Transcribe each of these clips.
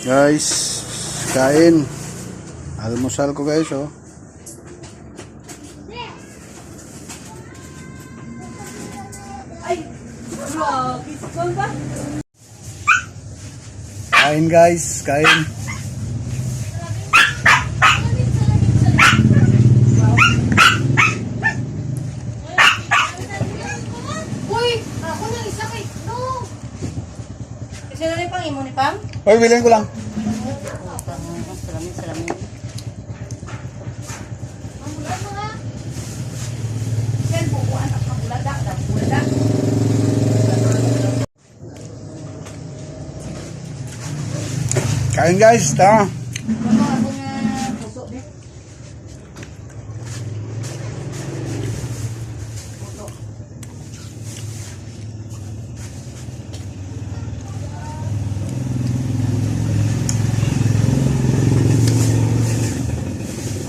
Guys, kain. Almusal ko guys, oh. Ay, grabe. Saan ba? Kain guys, kain. Uy, ako nang isa kay... No! Kasi na rin pang imo ni Pam? Hoy, bilhin ko lang. Salamin. Mamulan mo nga. Yan, bukuan ang kabulada. Kain guys, ta. Ano ako nga puso din? Puso.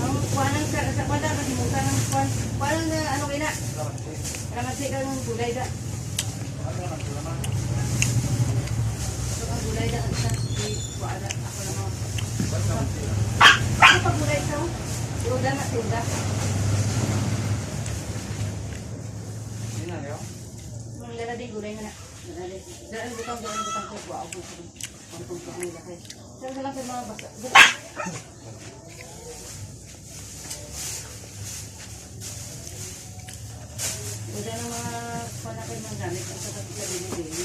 Ang kuwanan sa kwanda, kasimutan ng kuwan. Kuwanan na ano kina? Kalamansi ka ng gulay da. Ito ang gulay da. Kuwanan ako naman. Ano pag gulay ito? Tiuda na, tiuda. Ang gana di gulay na. Daan butang ko. Wow, ang punto ang ilakay. Saan lang sa mga basa. Tiuda na mga panakay ng gamit. Ang sabat sa binibili.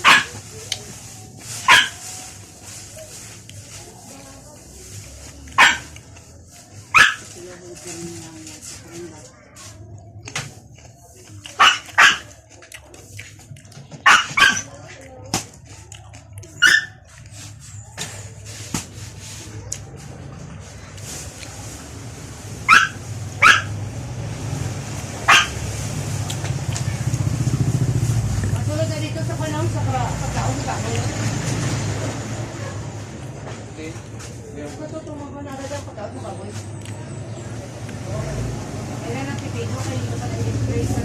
Masulod na dito sa panahon sa pagkaon ka. Matutulong mo na rin ang pagkaon sa baboy. Kaya ng pipino kayo dito pa na-spray sa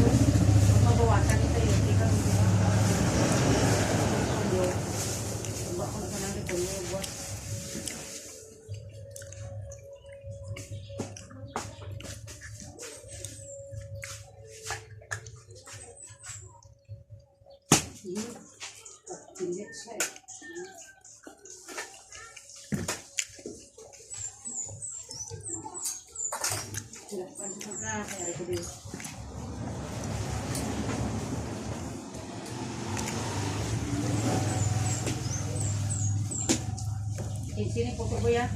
mabawasan ito yung tika ng mga ako na lang ito yung buwan. Pilit siya eh. Silapkan siya ka, kaya ito din. Sini po po ya?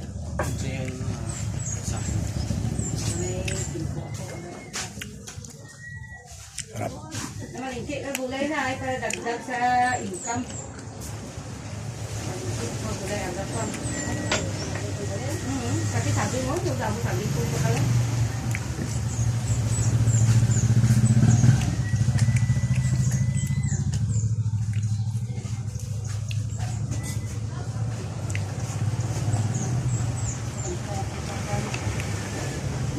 May timpo ako. Harap. Namalingki ka gulay na ay para dagdag sa income. Malingki ka gulay agad pa. Kasi sabi mo, yung damo sabi ko pa kala.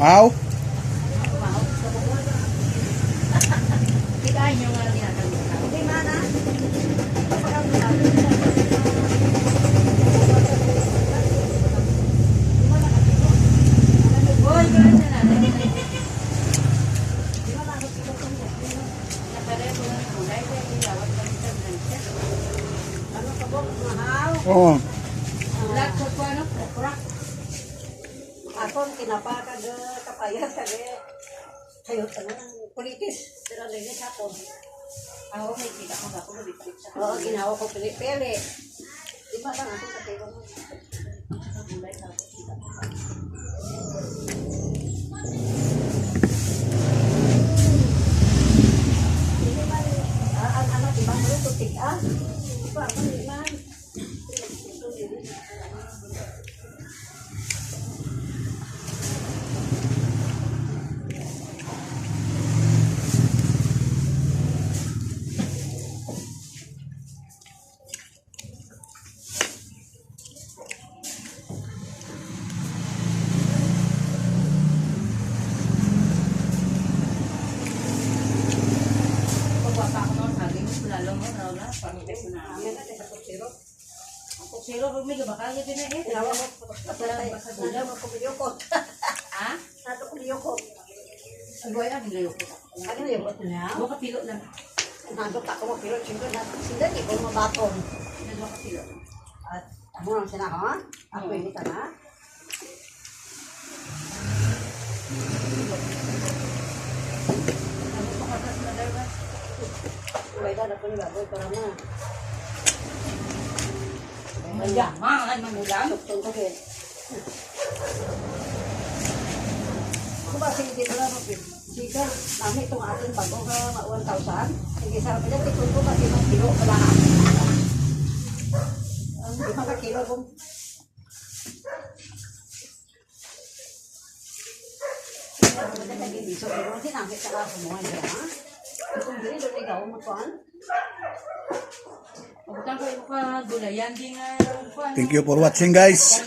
Mau? Kita nyo nga ginagawa. Okay, mana? Boy, gawin na natin. Napalay ko ng kulay, kaya nilawat kami sa blancha. Ano ka po? Mahal? Oo. Ulat ko po, ano? Okra. Akon kinapakag kapayat kag kayo tanang politis dira lagi hapon. Ako may kita ko ba ko bitbit sa Oo, ginawa ko pili-pili. Di ba lang ako sa tayo mo? gulay na ako kita. Ang anak ibang mo tutik Di ba ako ni man? Pagwapa ko noon, sabi mo, lalo mo, Raula, pamilis mo na. Siro, pag may gabakal, yun na eh. Tinawa ko, wala mo kumiyukot. Ha? Nato kumiyukot. Ang buhay na, nilayo ko. Ano yung bato niya? Dua ka pilo lang. Nandot ako mo, pero siyempre na sila di ko mabaton. Dua ka pilo. At amo lang sila ha? Ako hindi ka na? Ano pa katas na dalawa? Ulay na ako ni baboy para na. Mayaman, manulang. Tuktong ko din. Ako ba sige dito lang ako? Sige, namin itong ating bagong 1,000. Sige, sabi niya, tikon ko kasi ng kilo pala. Ang 5 kilo kung so, pero hindi namin sa kaso mo ngayon, ha? Kung hindi, doon ikaw mo pa. Pagkatang ko ka gulayan, di nga. Thank you for watching guys.